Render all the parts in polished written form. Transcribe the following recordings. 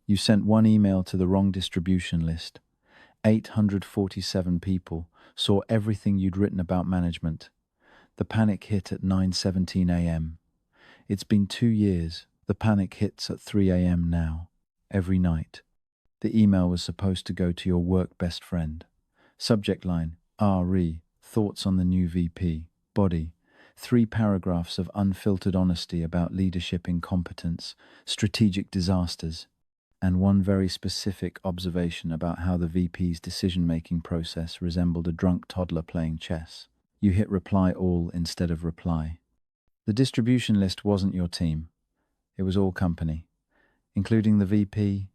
You sent one email to the wrong distribution list. 847 people saw everything you'd written about management. The panic hit at 9:17 a.m. It's been 2 years. The panic hits at 3 a.m. now, every night. The email was supposed to go to your work best friend. Subject line, RE, thoughts on the new VP. Body, 3 paragraphs of unfiltered honesty about leadership incompetence, strategic disasters, and one very specific observation about how the VP's decision-making process resembled a drunk toddler playing chess. You hit reply all instead of reply. The distribution list wasn't your team. It was all company, including the VP,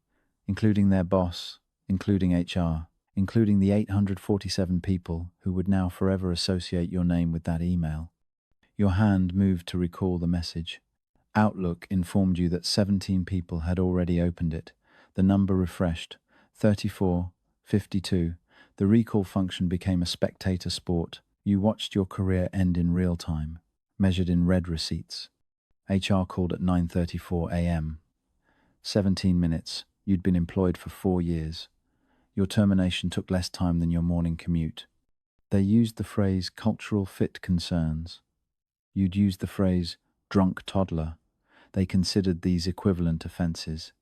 including their boss, including HR, including the 847 people who would now forever associate your name with that email. Your hand moved to recall the message. Outlook informed you that 17 people had already opened it. The number refreshed. 34, 52. The recall function became a spectator sport. You watched your career end in real time, measured in read receipts. HR called at 9:34 a.m. 17 minutes. You'd been employed for 4 years. Your termination took less time than your morning commute. They used the phrase cultural fit concerns. You'd used the phrase drunk toddler. They considered these equivalent offenses.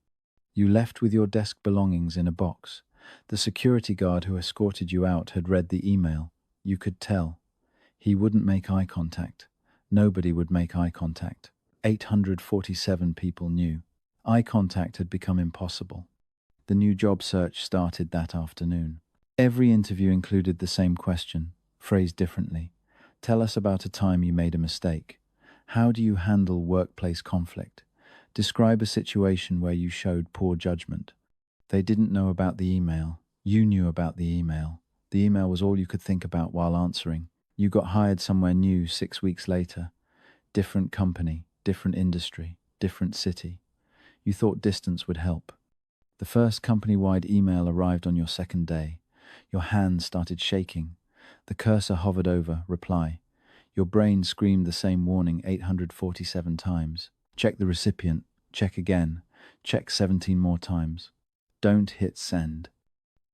You left with your desk belongings in a box. The security guard who escorted you out had read the email. You could tell. He wouldn't make eye contact. Nobody would make eye contact. 847 people knew. Eye contact had become impossible. The new job search started that afternoon. Every interview included the same question, phrased differently. Tell us about a time you made a mistake. How do you handle workplace conflict? Describe a situation where you showed poor judgment. They didn't know about the email. You knew about the email. The email was all you could think about while answering. You got hired somewhere new 6 weeks later. Different company, different industry, different city. You thought distance would help. The first company-wide email arrived on your second day. Your hand started shaking. The cursor hovered over reply. Your brain screamed the same warning 847 times. Check the recipient. Check again. Check 17 more times. Don't hit send.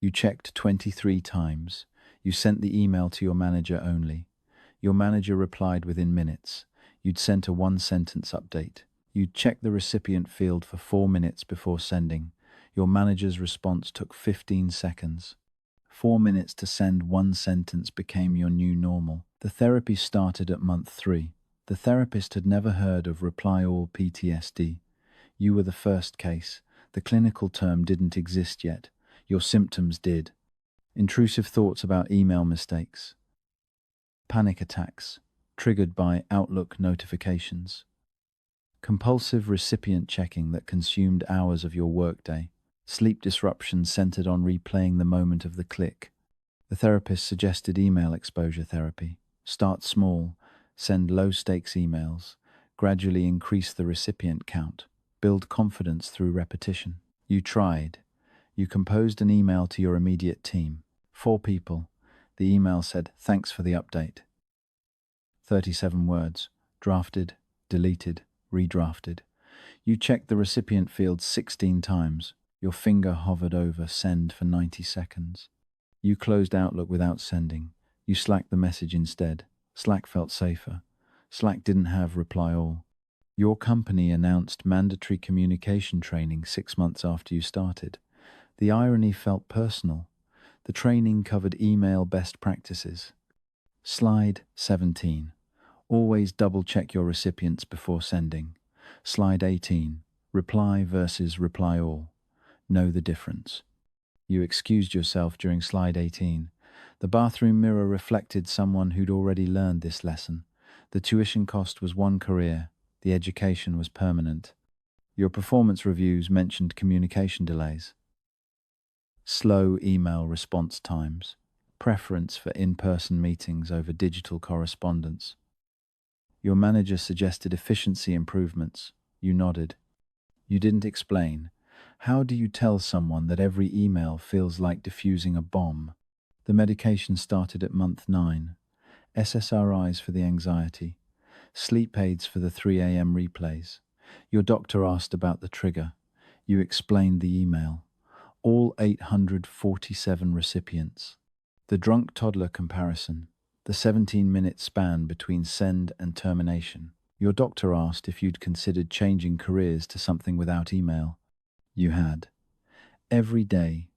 You checked 23 times. You sent the email to your manager only. Your manager replied within minutes. You'd sent a 1-sentence update. You'd checked the recipient field for 4 minutes before sending. Your manager's response took 15 seconds. 4 minutes to send 1 sentence became your new normal. The therapy started at month 3. The therapist had never heard of Reply All PTSD. You were the first case. The clinical term didn't exist yet. Your symptoms did. Intrusive thoughts about email mistakes. Panic attacks, triggered by Outlook notifications. Compulsive recipient checking that consumed hours of your workday. Sleep disruptions centered on replaying the moment of the click. The therapist suggested email exposure therapy. Start small, send low-stakes emails, gradually increase the recipient count, build confidence through repetition. You tried. You composed an email to your immediate team. 4 people. The email said, "Thanks for the update." 37 words. Drafted, deleted, redrafted. You checked the recipient field 16 times. Your finger hovered over send for 90 seconds. You closed Outlook without sending. You Slacked the message instead. Slack felt safer. Slack didn't have reply all. Your company announced mandatory communication training 6 months after you started. The irony felt personal. The training covered email best practices. Slide 17. Always double-check your recipients before sending. Slide 18. Reply versus reply all. Know the difference. You excused yourself during slide 18. The bathroom mirror reflected someone who'd already learned this lesson. The tuition cost was 1 career. The education was permanent. Your performance reviews mentioned communication delays. Slow email response times. Preference for in-person meetings over digital correspondence. Your manager suggested efficiency improvements. You nodded. You didn't explain. How do you tell someone that every email feels like diffusing a bomb? The medication started at month 9. SSRIs for the anxiety. Sleep aids for the 3 a.m. replays. Your doctor asked about the trigger. You explained the email. All 847 recipients. The drunk toddler comparison. The 17-minute span between send and termination. Your doctor asked if you'd considered changing careers to something without email. You had. Every day,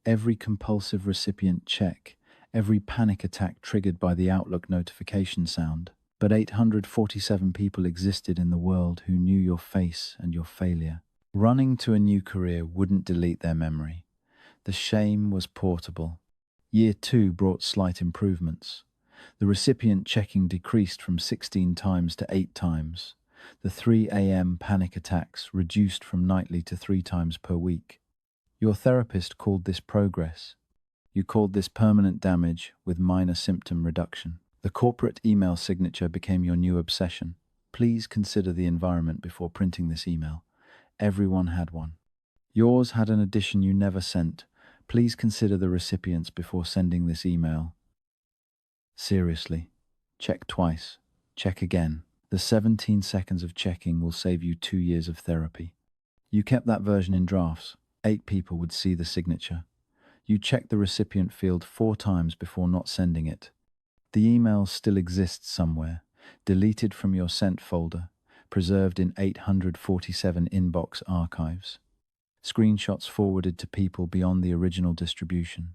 every compulsive recipient check, every panic attack triggered by the Outlook notification sound. But 847 people existed in the world who knew your face and your failure. Running to a new career wouldn't delete their memory. The shame was portable. Year 2 brought slight improvements. The recipient checking decreased from 16 times to 8 times. The 3 a.m. panic attacks reduced from nightly to 3 times per week. Your therapist called this progress. You called this permanent damage with minor symptom reduction. The corporate email signature became your new obsession. Please consider the environment before printing this email. Everyone had one. Yours had an addition you never sent. Please consider the recipients before sending this email. Seriously. Check twice. Check again. The 17 seconds of checking will save you 2 years of therapy. You kept that version in drafts. 8 people would see the signature. You checked the recipient field 4 times before not sending it. The email still exists somewhere, deleted from your sent folder, preserved in 847 inbox archives. Screenshots forwarded to people beyond the original distribution.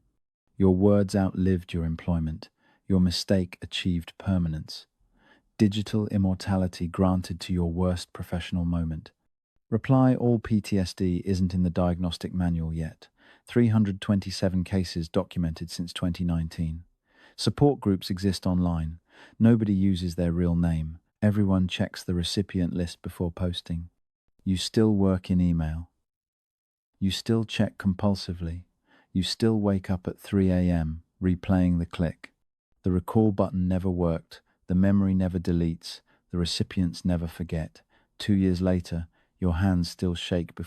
Your words outlived your employment. Your mistake achieved permanence. Digital immortality granted to your worst professional moment. Reply All PTSD isn't in the diagnostic manual yet. 327 cases documented since 2019. Support groups exist online. Nobody uses their real name. Everyone checks the recipient list before posting. You still work in email. You still check compulsively. You still wake up at 3 a.m. replaying the click. The recall button never worked. The memory never deletes. The recipients never forget. 2 years later, your hands still shake before